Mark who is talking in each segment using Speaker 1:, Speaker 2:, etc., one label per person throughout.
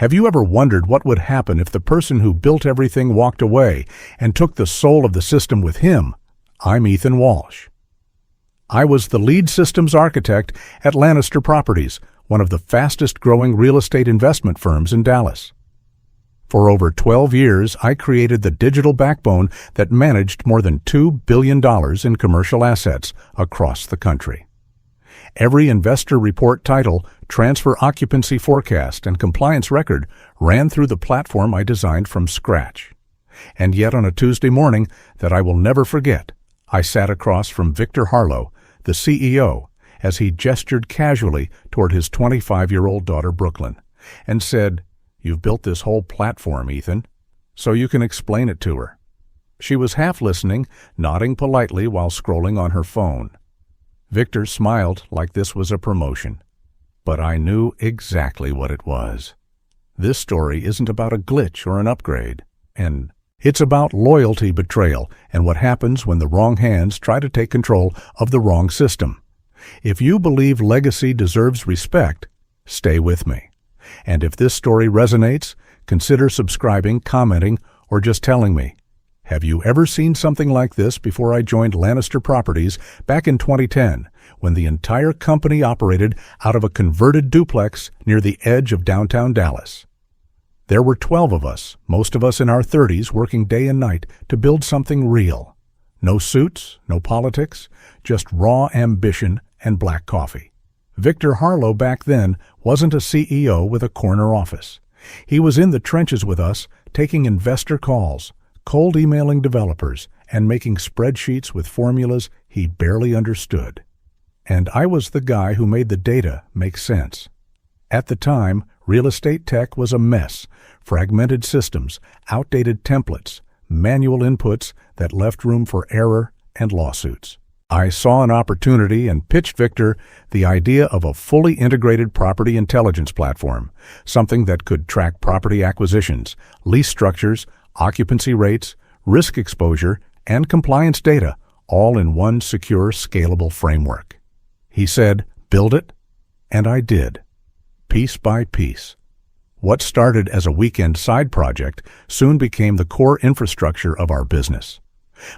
Speaker 1: Have you ever wondered what would happen if the person who built everything walked away and took the soul of the system with him? I'm Ethan Walsh. I was the lead systems architect at Lannister Properties, one of the fastest-growing real estate investment firms in Dallas. For over 12 years, I created the digital backbone that managed more than $2 billion in commercial assets across the country. Every investor report title, transfer occupancy forecast, and compliance record ran through the platform I designed from scratch. And yet on a Tuesday morning that I will never forget, I sat across from Victor Harlow, the CEO, as he gestured casually toward his 25-year-old daughter Brooklyn, and said, "You've built this whole platform, Ethan, so you can explain it to her." She was half listening, nodding politely while scrolling on her phone. Victor smiled like this was a promotion, but I knew exactly what it was. This story isn't about a glitch or an upgrade, and it's about loyalty betrayal and what happens when the wrong hands try to take control of the wrong system. If you believe legacy deserves respect, stay with me. And if this story resonates, consider subscribing, commenting, or just telling me. Have you ever seen something like this before I joined Lannister Properties back in 2010, when the entire company operated out of a converted duplex near the edge of downtown Dallas? There were 12 of us, most of us in our 30s, working day and night to build something real. No suits, no politics, just raw ambition and black coffee. Victor Harlow back then wasn't a CEO with a corner office. He was in the trenches with us, taking investor calls, cold emailing developers, and making spreadsheets with formulas he barely understood. And I was the guy who made the data make sense. At the time, real estate tech was a mess, fragmented systems, outdated templates, manual inputs that left room for error and lawsuits. I saw an opportunity and pitched Victor the idea of a fully integrated property intelligence platform, something that could track property acquisitions, lease structures, occupancy rates, risk exposure, and compliance data, all in one secure, scalable framework. He said, "Build it," and I did, piece by piece. What started as a weekend side project soon became the core infrastructure of our business.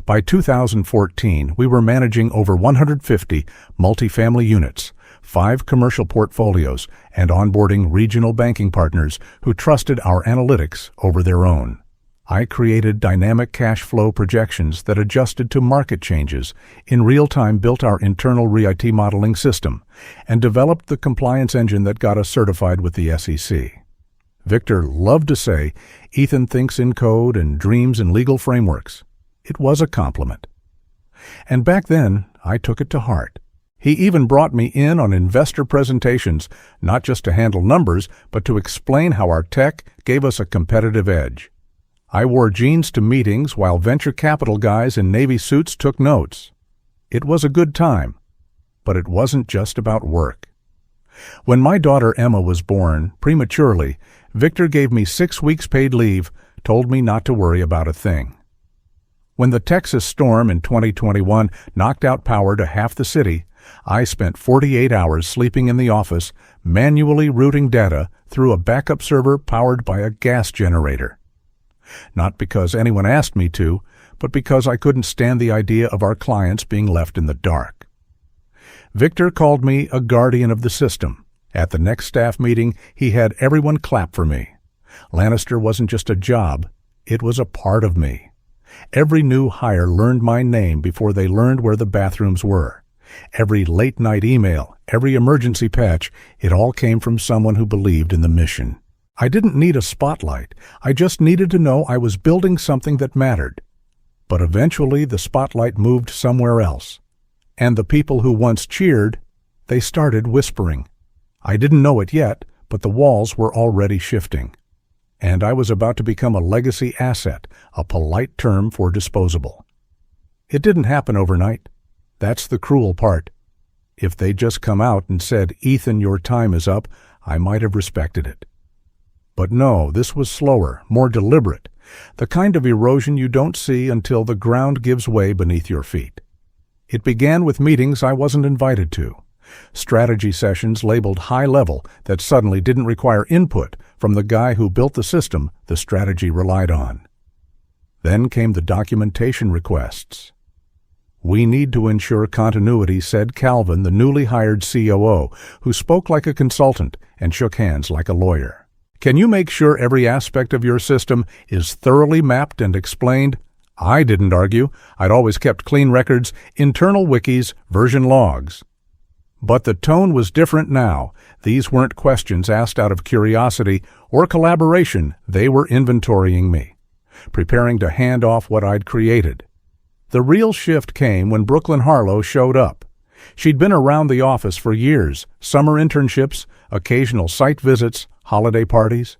Speaker 1: By 2014, we were managing over 150 multifamily units, 5 commercial portfolios, and onboarding regional banking partners who trusted our analytics over their own. I created dynamic cash flow projections that adjusted to market changes, in real time built our internal REIT modeling system, and developed the compliance engine that got us certified with the SEC. Victor loved to say, "Ethan thinks in code and dreams in legal frameworks." It was a compliment. And back then, I took it to heart. He even brought me in on investor presentations, not just to handle numbers, but to explain how our tech gave us a competitive edge. I wore jeans to meetings while venture capital guys in Navy suits took notes. It was a good time, but it wasn't just about work. When my daughter Emma was born, prematurely, Victor gave me 6 weeks paid leave, told me not to worry about a thing. When the Texas storm in 2021 knocked out power to half the city, I spent 48 hours sleeping in the office, manually routing data through a backup server powered by a gas generator. Not because anyone asked me to, but because I couldn't stand the idea of our clients being left in the dark. Victor called me a guardian of the system. At the next staff meeting, he had everyone clap for me. Lannister wasn't just a job, it was a part of me. Every new hire learned my name before they learned where the bathrooms were. Every late-night email, every emergency patch, it all came from someone who believed in the mission. I didn't need a spotlight. I just needed to know I was building something that mattered. But eventually the spotlight moved somewhere else. And the people who once cheered, they started whispering. I didn't know it yet, but the walls were already shifting. And I was about to become a legacy asset, a polite term for disposable. It didn't happen overnight. That's the cruel part. If they'd just come out and said, "Ethan, your time is up," I might have respected it. But no, this was slower, more deliberate, the kind of erosion you don't see until the ground gives way beneath your feet. It began with meetings I wasn't invited to, Strategy sessions labeled high level that suddenly didn't require input from the guy who built the system the strategy relied on. Then came the documentation requests. "We need to ensure continuity," said Calvin, the newly hired COO, who spoke like a consultant and shook hands like a lawyer. "Can you make sure every aspect of your system is thoroughly mapped and explained?" I didn't argue. I'd always kept clean records, internal wikis, version logs. But the tone was different now. These weren't questions asked out of curiosity or collaboration. They were inventorying me, preparing to hand off what I'd created. The real shift came when Brooklyn Harlow showed up. She'd been around the office for years, summer internships, occasional site visits, holiday parties.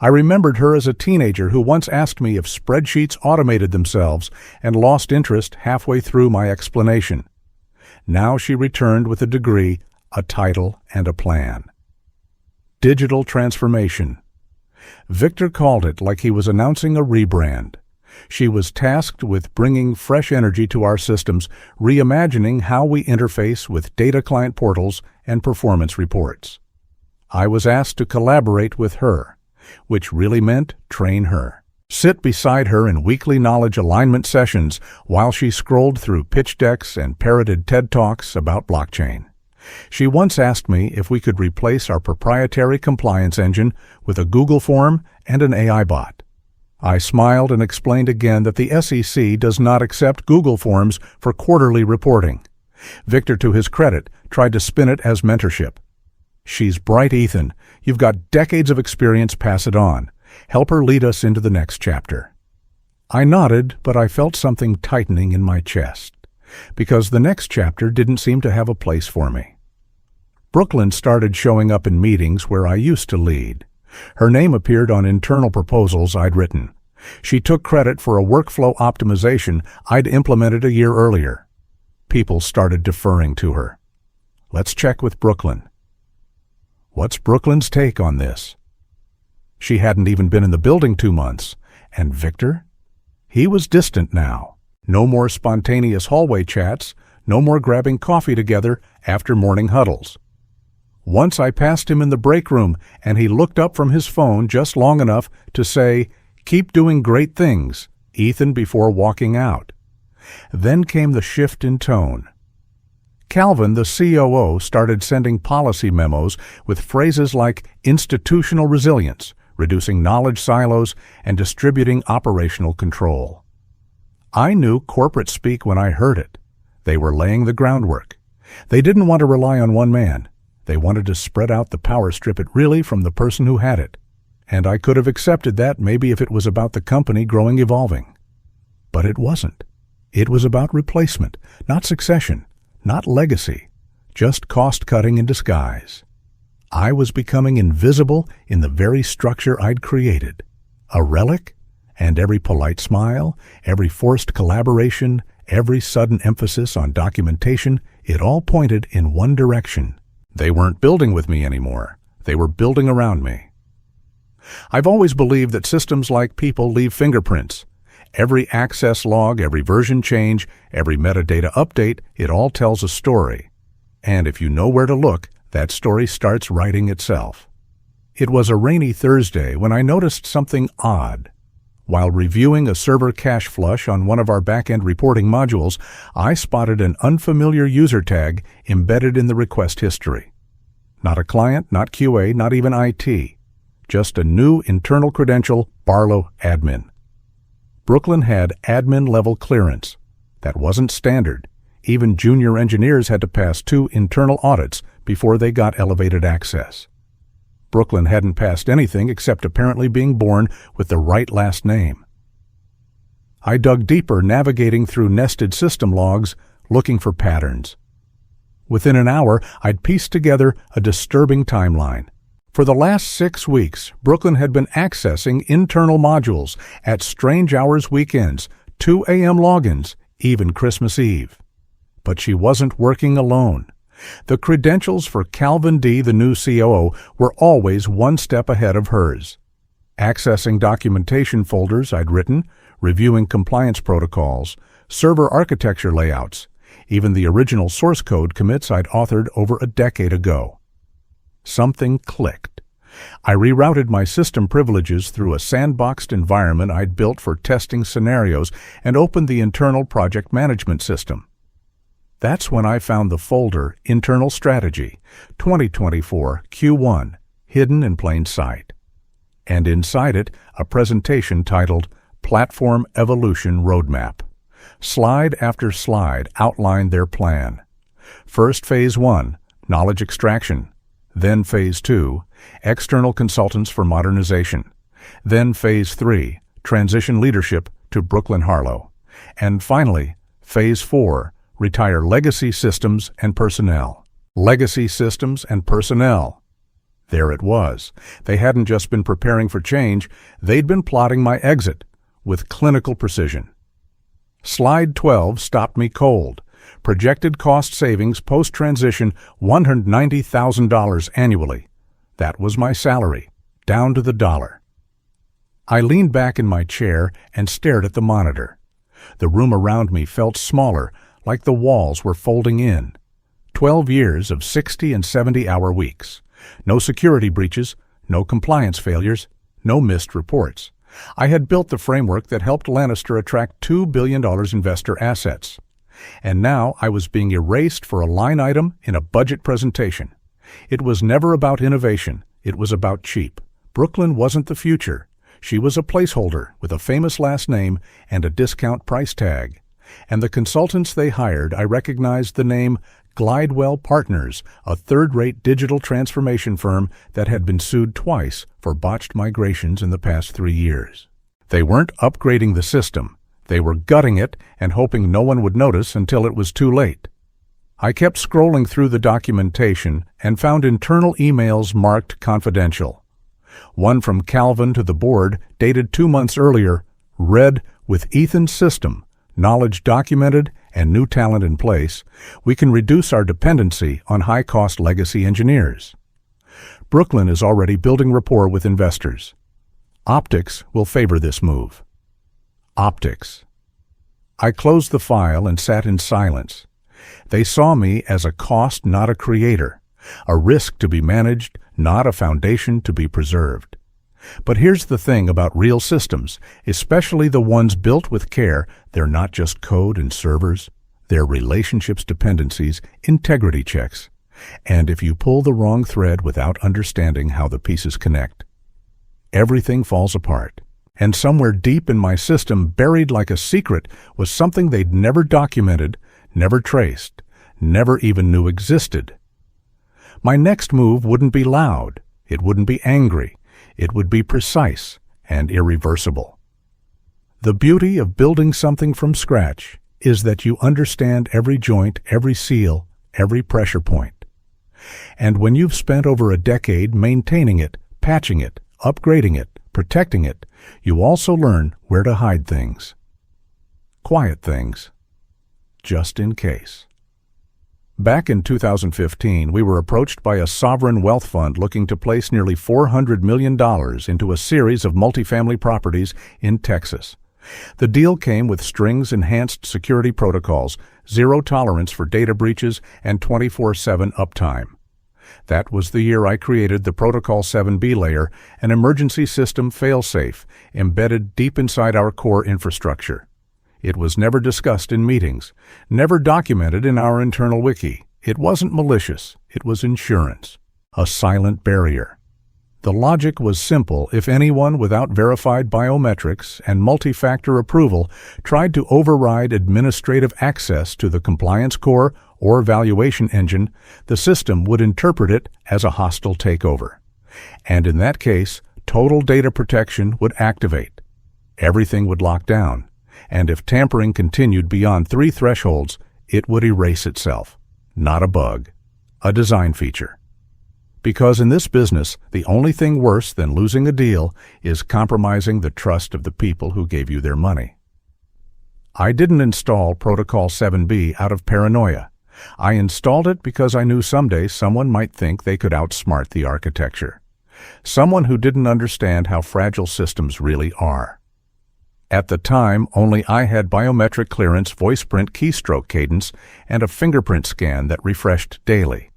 Speaker 1: I remembered her as a teenager who once asked me if spreadsheets automated themselves and lost interest halfway through my explanation. Now she returned with a degree, a title, and a plan. Digital transformation. Victor called it like he was announcing a rebrand. She was tasked with bringing fresh energy to our systems, reimagining how we interface with data client portals and performance reports. I was asked to collaborate with her, which really meant train her. Sit beside her in weekly knowledge alignment sessions while she scrolled through pitch decks and parroted TED Talks about blockchain. She once asked me if we could replace our proprietary compliance engine with a Google form and an AI bot. I smiled and explained again that the SEC does not accept Google Forms for quarterly reporting. Victor, to his credit, tried to spin it as mentorship. "She's bright, Ethan. You've got decades of experience. Pass it on. Help her lead us into the next chapter." I nodded, but I felt something tightening in my chest, because the next chapter didn't seem to have a place for me. Brooklyn started showing up in meetings where I used to lead. Her name appeared on internal proposals I'd written. She took credit for a workflow optimization I'd implemented a year earlier. People started deferring to her. Let's check with Brooklyn. What's Brooklyn's take on this? She hadn't even been in the building 2 months. And Victor? He was distant now. No more spontaneous hallway chats, no more grabbing coffee together after morning huddles. Once I passed him in the break room, and he looked up from his phone just long enough to say, "Keep doing great things, Ethan," before walking out. Then came the shift in tone. Calvin, the COO, started sending policy memos with phrases like institutional resilience, reducing knowledge silos, and distributing operational control. I knew corporate speak when I heard it. They were laying the groundwork. They didn't want to rely on one man. They wanted to spread out the power, strip it really from the person who had it. And I could have accepted that maybe if it was about the company growing, evolving. But it wasn't. It was about replacement, not succession, not legacy, just cost-cutting in disguise. I was becoming invisible in the very structure I'd created. A relic, and every polite smile, every forced collaboration, every sudden emphasis on documentation, it all pointed in one direction. They weren't building with me anymore. They were building around me. I've always believed that systems like people leave fingerprints. Every access log, every version change, every metadata update, it all tells a story. And if you know where to look, that story starts writing itself. It was a rainy Thursday when I noticed something odd. While reviewing a server cache flush on one of our back-end reporting modules, I spotted an unfamiliar user tag embedded in the request history. Not a client, not QA, not even IT. Just a new internal credential, Barlow Admin. Brooklyn had admin-level clearance. That wasn't standard. Even junior engineers had to pass 2 internal audits before they got elevated access. Brooklyn hadn't passed anything except apparently being born with the right last name. I dug deeper, navigating through nested system logs, looking for patterns. Within an hour, I'd pieced together a disturbing timeline. For the last 6 weeks, Brooklyn had been accessing internal modules at strange hours, weekends, 2 a.m. logins, even Christmas Eve. But she wasn't working alone. The credentials for Calvin D., the new COO, were always one step ahead of hers. Accessing documentation folders I'd written, reviewing compliance protocols, server architecture layouts, even the original source code commits I'd authored over a decade ago. Something clicked. I rerouted my system privileges through a sandboxed environment I'd built for testing scenarios and opened the internal project management system. That's when I found the folder Internal Strategy, 2024 Q1, hidden in plain sight. And inside it, a presentation titled Platform Evolution Roadmap. Slide after slide outlined their plan. First, Phase 1, knowledge extraction. Then Phase 2, external consultants for modernization. Then Phase 3, transition leadership to Brooklyn Harlow. And finally, Phase 4, retire legacy systems and personnel. Legacy systems and personnel. There it was. They hadn't just been preparing for change, they'd been plotting my exit with clinical precision. Slide 12 stopped me cold. Projected cost savings post-transition $190,000 annually. That was my salary, down to the dollar. I leaned back in my chair and stared at the monitor. The room around me felt smaller, like the walls were folding in. 12 years of 60 and 70-hour weeks. No security breaches, no compliance failures, no missed reports. I had built the framework that helped Lannister attract $2 billion investor assets. And now I was being erased for a line item in a budget presentation. It was never about innovation. It was about cheap. Brooklyn wasn't the future. She was a placeholder with a famous last name and a discount price tag. And the consultants they hired, I recognized the name Glidewell Partners, a third-rate digital transformation firm that had been sued twice for botched migrations in the past 3 years. They weren't upgrading the system. They were gutting it and hoping no one would notice until it was too late. I kept scrolling through the documentation and found internal emails marked confidential. One from Calvin to the board, dated 2 months earlier, read, "With Ethan's system, knowledge documented, and new talent in place, we can reduce our dependency on high-cost legacy engineers. Brooklyn is already building rapport with investors. Optics will favor this move." Optics. I closed the file and sat in silence. They saw me as a cost, not a creator, a risk to be managed, not a foundation to be preserved. But here's the thing about real systems, especially the ones built with care: they're not just code and servers, they're relationships, dependencies, integrity checks. And if you pull the wrong thread without understanding how the pieces connect, everything falls apart. And somewhere deep in my system, buried like a secret, was something they'd never documented, never traced, never even knew existed. My next move wouldn't be loud, it wouldn't be angry, it would be precise and irreversible. The beauty of building something from scratch is that you understand every joint, every seal, every pressure point. And when you've spent over a decade maintaining it, patching it, upgrading it, protecting it, you also learn where to hide things. Quiet things. Just in case. Back in 2015, we were approached by a sovereign wealth fund looking to place nearly $400 million into a series of multifamily properties in Texas. The deal came with strings-enhanced security protocols, zero tolerance for data breaches, and 24/7 uptime. That was the year I created the Protocol 7B layer, an emergency system failsafe embedded deep inside our core infrastructure. It was never discussed in meetings, never documented in our internal wiki. It wasn't malicious, it was insurance, a silent barrier. The logic was simple: if anyone without verified biometrics and multi-factor approval tried to override administrative access to the compliance core or valuation engine, the system would interpret it as a hostile takeover. And in that case, total data protection would activate. Everything would lock down. And if tampering continued beyond 3 thresholds, it would erase itself. Not a bug, a design feature. Because in this business, the only thing worse than losing a deal is compromising the trust of the people who gave you their money. I didn't install Protocol 7B out of paranoia. I installed it because I knew someday someone might think they could outsmart the architecture. Someone who didn't understand how fragile systems really are. At the time, only I had biometric clearance, voice print keystroke cadence, and a fingerprint scan that refreshed daily.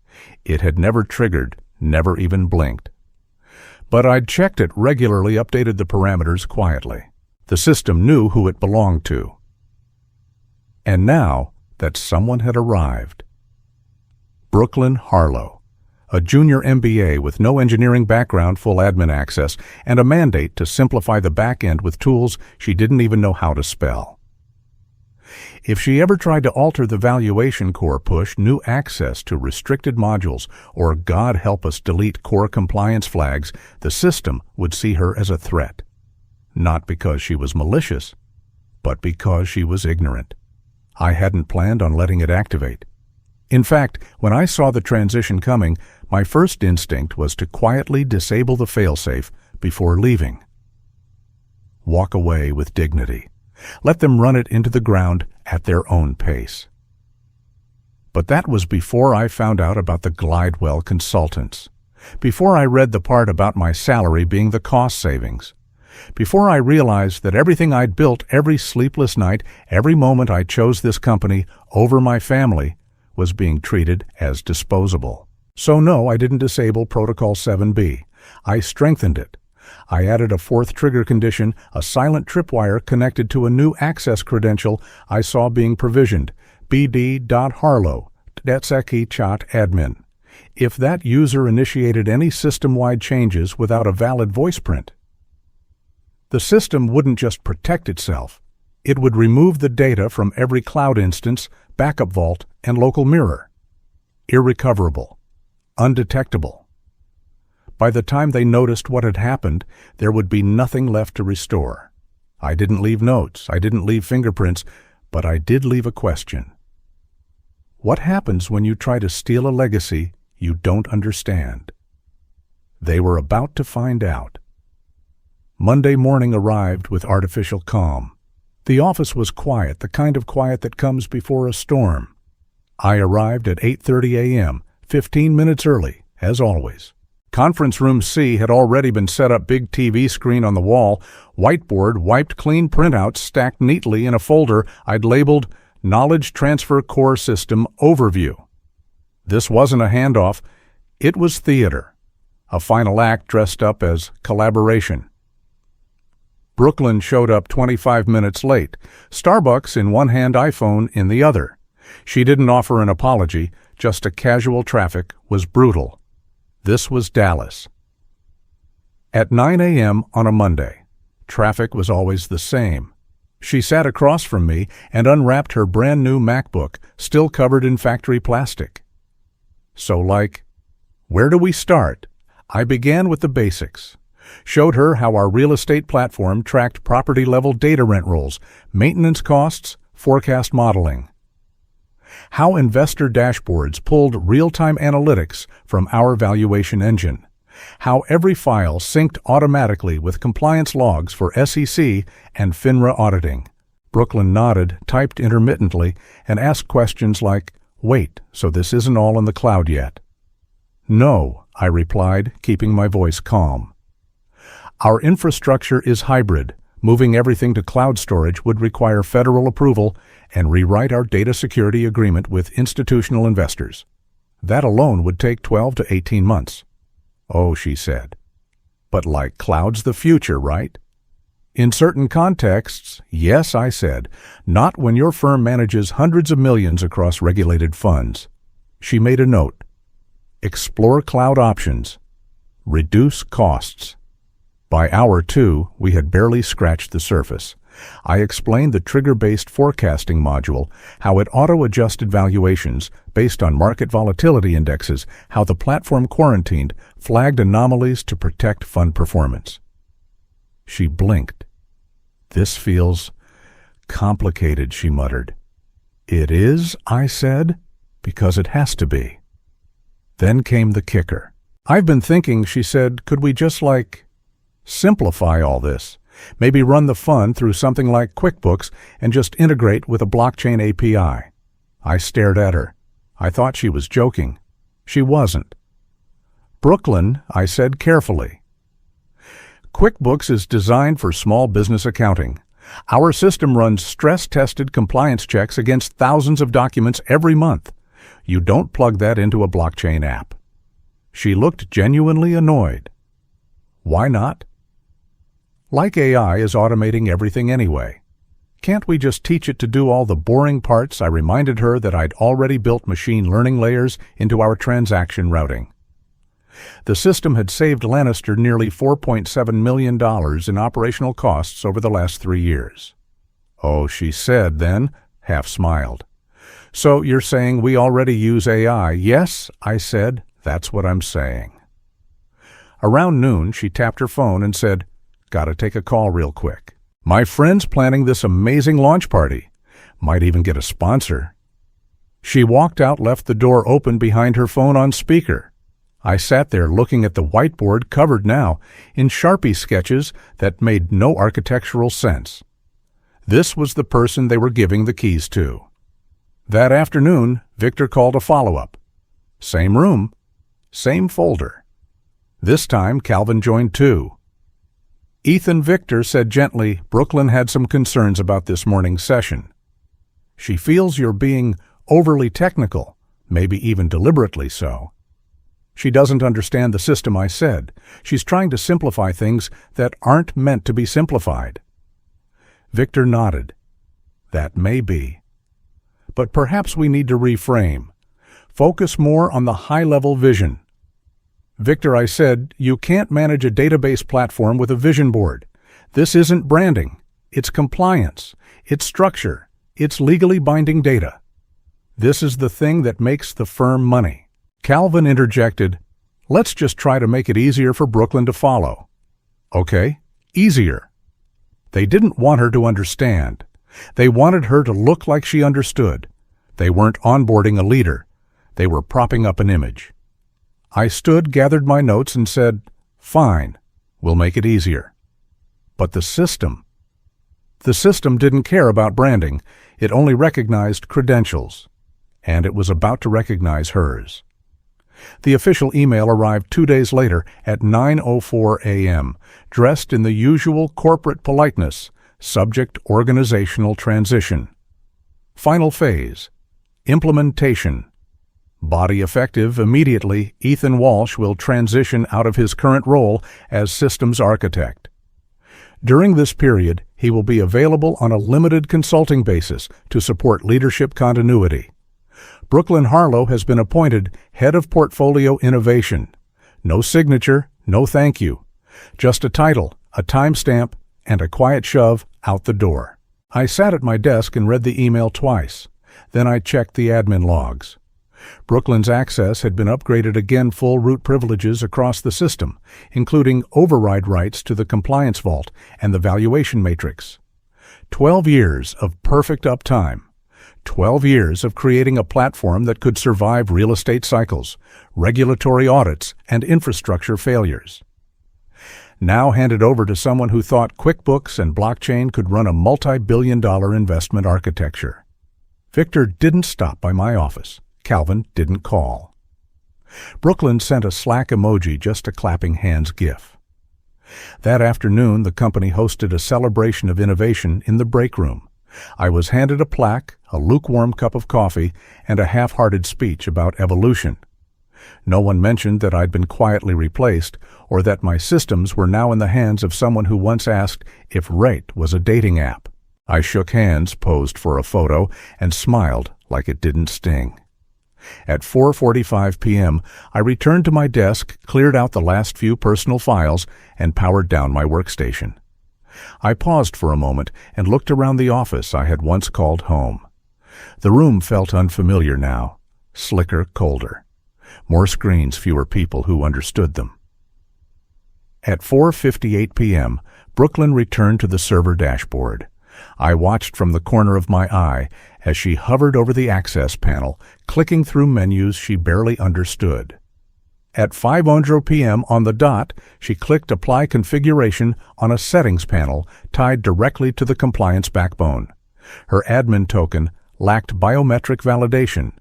Speaker 1: It had never triggered, never even blinked. But I'd checked it regularly, updated the parameters quietly. The system knew who it belonged to. And now that someone had arrived. Brooklyn Harlow, a junior MBA with no engineering background, full admin access, and a mandate to simplify the back end with tools she didn't even know how to spell. If she ever tried to alter the valuation core push, new access to restricted modules, or God help us delete core compliance flags, the system would see her as a threat. Not because she was malicious, but because she was ignorant. I hadn't planned on letting it activate. In fact, when I saw the transition coming, my first instinct was to quietly disable the failsafe before leaving. Walk away with dignity. Let them run it into the ground at their own pace. But that was before I found out about the Glidewell consultants. Before I read the part about my salary being the cost savings. Before I realized that everything I'd built every sleepless night, every moment I chose this company over my family, was being treated as disposable. So no, I didn't disable Protocol 7B. I strengthened it. I added a fourth trigger condition, a silent tripwire connected to a new access credential I saw being provisioned, bd.harlow, DETSECI chat admin. If that user initiated any system-wide changes without a valid voice print, the system wouldn't just protect itself. It would remove the data from every cloud instance, backup vault, and local mirror. Irrecoverable. Undetectable. By the time they noticed what had happened, there would be nothing left to restore. I didn't leave notes, I didn't leave fingerprints, but I did leave a question. What happens when you try to steal a legacy you don't understand? They were about to find out. Monday morning arrived with artificial calm. The office was quiet, the kind of quiet that comes before a storm. I arrived at 8:30 a.m., 15 minutes early, as always. Conference room C had already been set up, big TV screen on the wall, whiteboard, wiped clean printouts stacked neatly in a folder I'd labeled Knowledge Transfer Core System Overview. This wasn't a handoff, it was theater. A final act dressed up as collaboration. Brooklyn showed up 25 minutes late, Starbucks in one hand, iPhone in the other. She didn't offer an apology, just a casual traffic was brutal. This was Dallas. At 9 a.m. on a Monday, traffic was always the same. She sat across from me and unwrapped her brand new MacBook, still covered in factory plastic. So where do we start? I began with the basics. Showed her how our real estate platform tracked property-level data rent rolls, maintenance costs, forecast modeling. How investor dashboards pulled real-time analytics from our valuation engine. How every file synced automatically with compliance logs for SEC and FINRA auditing. Brooklyn nodded, typed intermittently, and asked questions like, "Wait, so this isn't all in the cloud yet?" "No," I replied, keeping my voice calm. Our infrastructure is hybrid. Moving everything to cloud storage would require federal approval and rewrite our data security agreement with institutional investors. That alone would take 12 to 18 months. "Oh," she said. "But cloud's the future, right?" "In certain contexts, yes," I said. "Not when your firm manages hundreds of millions across regulated funds." She made a note. Explore cloud options. Reduce costs. By hour 2, we had barely scratched the surface. I explained the trigger-based forecasting module, how it auto-adjusted valuations based on market volatility indexes, how the platform quarantined, flagged anomalies to protect fund performance. She blinked. "This feels complicated," she muttered. "It is," I said, "because it has to be." Then came the kicker. "I've been thinking," she said, "could we just simplify all this? Maybe run the fund through something like QuickBooks and just integrate with a blockchain API. I stared at her. I thought she was joking. She wasn't. "Brooklyn," I said carefully. "QuickBooks is designed for small business accounting. Our system runs stress-tested compliance checks against thousands of documents every month. You don't plug that into a blockchain app." She looked genuinely annoyed. Why not? Like AI is automating everything anyway. Can't we just teach it to do all the boring parts? I reminded her that I'd already built machine learning layers into our transaction routing. The system had saved Lannister nearly $4.7 million in operational costs over the last 3 years. "Oh," she said then, half smiled. "So you're saying we already use AI?" "Yes," I said, "that's what I'm saying." Around noon, she tapped her phone and said, "Gotta take a call real quick. My friend's planning this amazing launch party. Might even get a sponsor." She walked out, left the door open behind her phone on speaker. I sat there looking at the whiteboard covered now in Sharpie sketches that made no architectural sense. This was the person they were giving the keys to. That afternoon, Victor called a follow-up. Same room, same folder. This time, Calvin joined too. Ethan Victor said gently, "Brooklyn had some concerns about this morning's session. She feels you're being overly technical, maybe even deliberately so. She doesn't understand the system," I said. "She's trying to simplify things that aren't meant to be simplified." Victor nodded. "That may be. But perhaps we need to reframe. Focus more on the high-level vision." "Victor," I said, "you can't manage a database platform with a vision board. This isn't branding. It's compliance. It's structure. It's legally binding data. This is the thing that makes the firm money." Calvin interjected, "Let's just try to make it easier for Brooklyn to follow." "Okay, easier." They didn't want her to understand. They wanted her to look like she understood. They weren't onboarding a leader. They were propping up an image. I stood, gathered my notes, and said, "Fine, we'll make it easier." But the system didn't care about branding. It only recognized credentials. And it was about to recognize hers. The official email arrived 2 days later at 9:04 a.m., dressed in the usual corporate politeness, subject organizational transition. Final phase, implementation. Body effective immediately, Ethan Walsh will transition out of his current role as systems architect. During this period, he will be available on a limited consulting basis to support leadership continuity. Brooklyn Harlow has been appointed Head of Portfolio Innovation. No signature, no thank you. Just a title, a timestamp, and a quiet shove out the door. I sat at my desk and read the email twice. Then I checked the admin logs. Brooklyn's access had been upgraded again, full root privileges across the system, including override rights to the compliance vault and the valuation matrix. 12 years of perfect uptime. 12 years of creating a platform that could survive real estate cycles, regulatory audits, and infrastructure failures. Now handed over to someone who thought QuickBooks and blockchain could run a multi-billion-dollar investment architecture. Victor didn't stop by my office. Calvin didn't call. Brooklyn sent a Slack emoji, just a clapping hands gif. That afternoon, the company hosted a celebration of innovation in the break room. I was handed a plaque, a lukewarm cup of coffee, and a half-hearted speech about evolution. No one mentioned that I'd been quietly replaced, or that my systems were now in the hands of someone who once asked if Rate was a dating app. I shook hands, posed for a photo, and smiled like it didn't sting. At 4:45 p.m., I returned to my desk, cleared out the last few personal files, and powered down my workstation. I paused for a moment and looked around the office I had once called home. The room felt unfamiliar now, slicker, colder. More screens, fewer people who understood them. At 4:58 p.m., Brooklyn returned to the server dashboard. I watched from the corner of my eye as she hovered over the access panel, clicking through menus she barely understood. At 5:00 p.m. on the dot, she clicked Apply Configuration on a settings panel tied directly to the compliance backbone. Her admin token lacked biometric validation.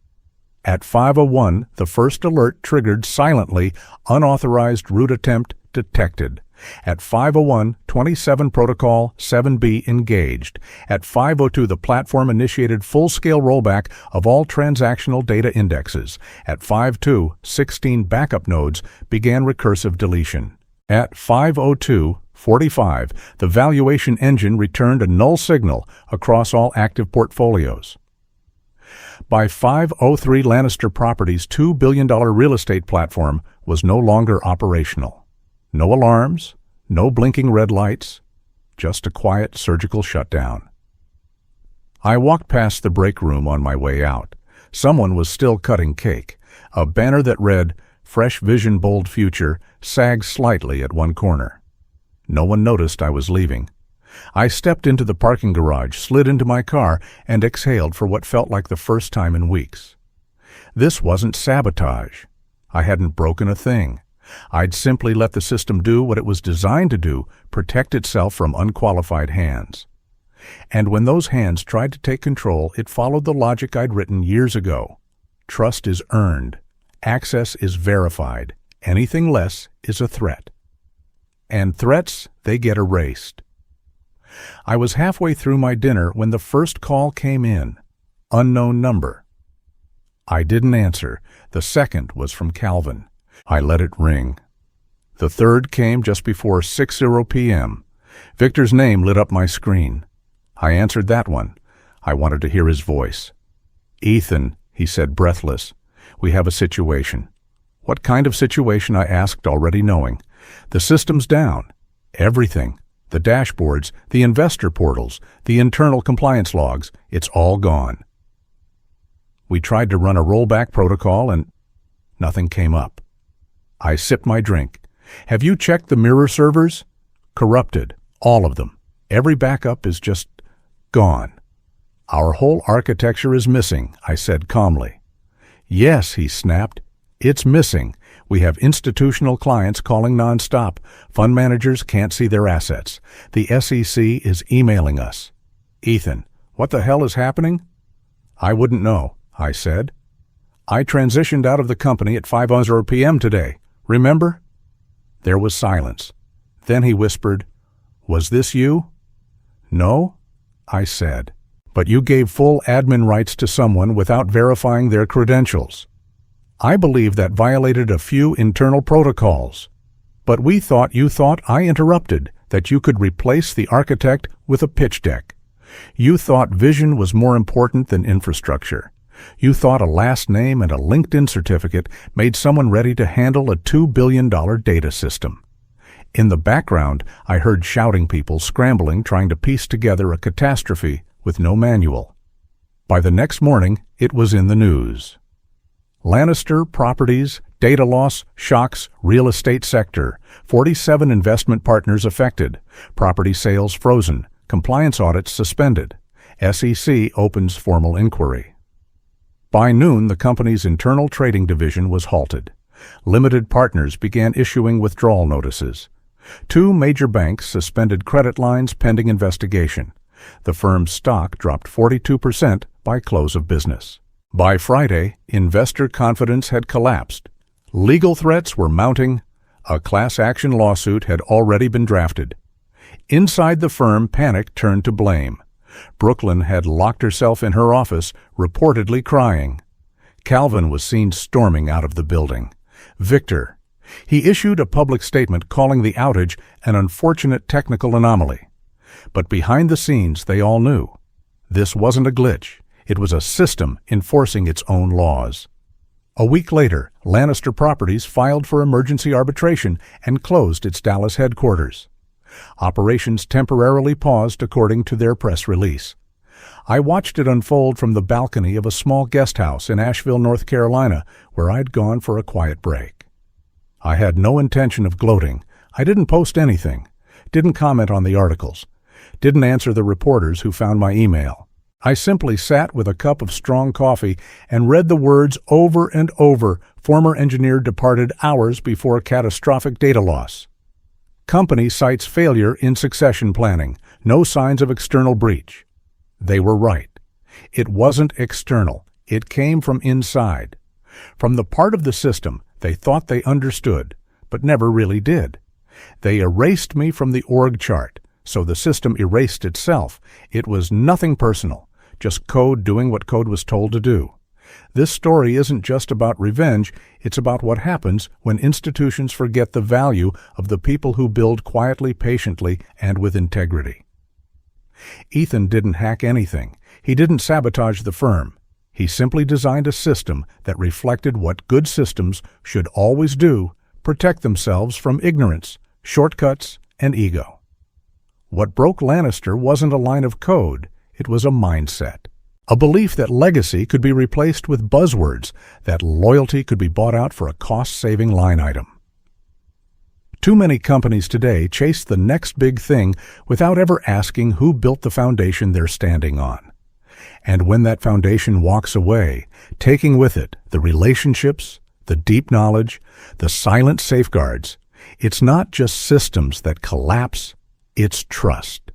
Speaker 1: At 5:01, the first alert triggered silently, unauthorized root attempt detected. At 5:01, 27 Protocol 7B engaged. At 5:02, the platform initiated full-scale rollback of all transactional data indexes. At 5:02, 16 backup nodes began recursive deletion. At 5:02:45, the valuation engine returned a null signal across all active portfolios. By 5:03, Lannister Properties' $2 billion real estate platform was no longer operational. No alarms, no blinking red lights, just a quiet surgical shutdown. I walked past the break room on my way out. Someone was still cutting cake. A banner that read, "Fresh Vision Bold Future," sagged slightly at one corner. No one noticed I was leaving. I stepped into the parking garage, slid into my car, and exhaled for what felt like the first time in weeks. This wasn't sabotage. I hadn't broken a thing. I'd simply let the system do what it was designed to do, protect itself from unqualified hands. And when those hands tried to take control, it followed the logic I'd written years ago. Trust is earned. Access is verified. Anything less is a threat. And threats, they get erased. I was halfway through my dinner when the first call came in. Unknown number. I didn't answer. The second was from Calvin. I let it ring. The third came just before 6:00 p.m. Victor's name lit up my screen. I answered that one. I wanted to hear his voice. "Ethan," he said, breathless, "we have a situation." "What kind of situation?" I asked, already knowing. "The system's down. Everything. The dashboards, the investor portals, the internal compliance logs, it's all gone. We tried to run a rollback protocol and nothing came up." I sipped my drink. "Have you checked the mirror servers?" "Corrupted. All of them. Every backup is just gone." "Our whole architecture is missing," I said calmly. "Yes," he snapped. "It's missing. We have institutional clients calling nonstop. Fund managers can't see their assets. The SEC is emailing us." "Ethan, what the hell is happening?" "I wouldn't know," I said. "I transitioned out of the company at 5:00 p.m. today. Remember?" There was silence. Then he whispered, "Was this you?" "No," I said. "But you gave full admin rights to someone without verifying their credentials. I believe that violated a few internal protocols. But we thought you thought I interrupted, that you could replace the architect with a pitch deck. You thought vision was more important than infrastructure. You thought a last name and a LinkedIn certificate made someone ready to handle a $2 billion data system." In the background, I heard shouting people scrambling, trying to piece together a catastrophe with no manual. By the next morning, it was in the news. Lannister Properties, data loss, shocks, real estate sector. 47 investment partners affected. Property sales frozen. Compliance audits suspended. SEC opens formal inquiry. By noon, the company's internal trading division was halted. Limited partners began issuing withdrawal notices. 2 major banks suspended credit lines pending investigation. The firm's stock dropped 42% by close of business. By Friday, investor confidence had collapsed. Legal threats were mounting. A class action lawsuit had already been drafted. Inside the firm, panic turned to blame. Brooklyn had locked herself in her office, reportedly crying. Calvin was seen storming out of the building. Victor. He issued a public statement calling the outage an unfortunate technical anomaly. But behind the scenes, they all knew. This wasn't a glitch. It was a system enforcing its own laws. A week later, Lannister Properties filed for emergency arbitration and closed its Dallas headquarters. Operations temporarily paused according to their press release. I watched it unfold from the balcony of a small guest house in Asheville, North Carolina, where I'd gone for a quiet break. I had no intention of gloating. I didn't post anything, didn't comment on the articles, didn't answer the reporters who found my email. I simply sat with a cup of strong coffee and read the words over and over, "Former engineer departed hours before catastrophic data loss." Company cites failure in succession planning. No signs of external breach. They were right. It wasn't external. It came from inside. From the part of the system they thought they understood, but never really did. They erased me from the org chart, so the system erased itself. It was nothing personal, just code doing what code was told to do. This story isn't just about revenge, it's about what happens when institutions forget the value of the people who build quietly, patiently, and with integrity. Ethan didn't hack anything. He didn't sabotage the firm. He simply designed a system that reflected what good systems should always do: protect themselves from ignorance, shortcuts, and ego. What broke Lannister wasn't a line of code, it was a mindset. A belief that legacy could be replaced with buzzwords, that loyalty could be bought out for a cost-saving line item. Too many companies today chase the next big thing without ever asking who built the foundation they're standing on. And when that foundation walks away, taking with it the relationships, the deep knowledge, the silent safeguards, it's not just systems that collapse, it's trust.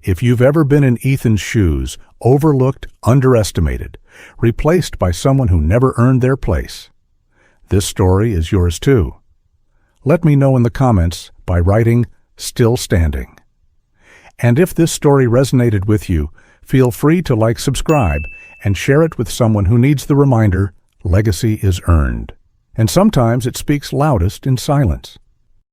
Speaker 1: If you've ever been in Ethan's shoes, overlooked, underestimated, replaced by someone who never earned their place, this story is yours too. Let me know in the comments by writing "Still Standing." And if this story resonated with you, feel free to subscribe, and share it with someone who needs the reminder: legacy is earned. And sometimes it speaks loudest in silence.